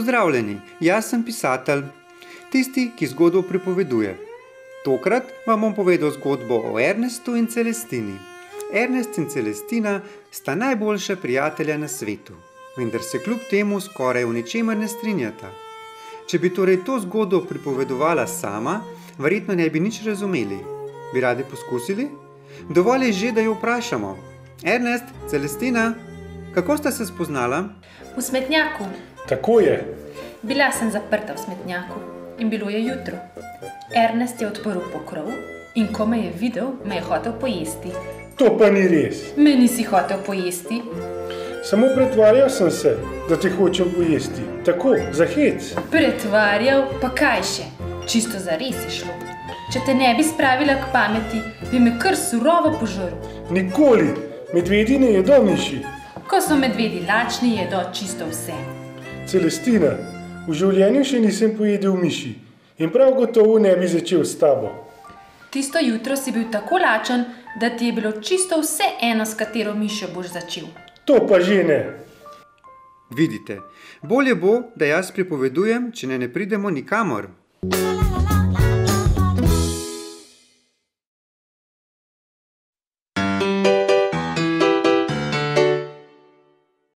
Pozdravljeni, jaz sem pisatelj, tisti, ki zgodbo pripoveduje. Tokrat vam bom povedal zgodbo o Ernestu in Celestini. Ernest in Celestina sta najboljša prijatelja na svetu, vendar se kljub temu skoraj v ničemer ne strinjata. Če bi torej to zgodbo pripovedovala sama, verjetno ne bi nič razumeli. Bi radi poskusili? Dovolj je že, da jo vprašamo. Ernest, Celestina, kako sta se spoznala? V smetnjaku. Tako je. Bila sem zaprta v smetnjaku in bilo je jutro. Ernest je odprl pokrov in ko me je videl, me je hotel pojesti. To pa ni res. Me nisi hotel pojesti? Samo pretvarjal sem se, da te hočem pojesti. Tako, za hec. Pretvarjal? Pa kaj še? Čisto zares je šlo. Če te ne bi spravila k pameti, bi me kar surovo požrl. Nikoli. Medvedi ne jedo miši. Ko so medvedi lačni, jedo čisto vse. Celestina, v življenju še nisem pojedel miši in prav gotovo ne bi začel s tabo. Tisto jutro si bil tako lačen, da ti je bilo čisto vse eno, s katero mišjo boš začel. To pa že ne. Vidite, bolje bo, da jaz pripovedujem, če ne pridemo nikamor.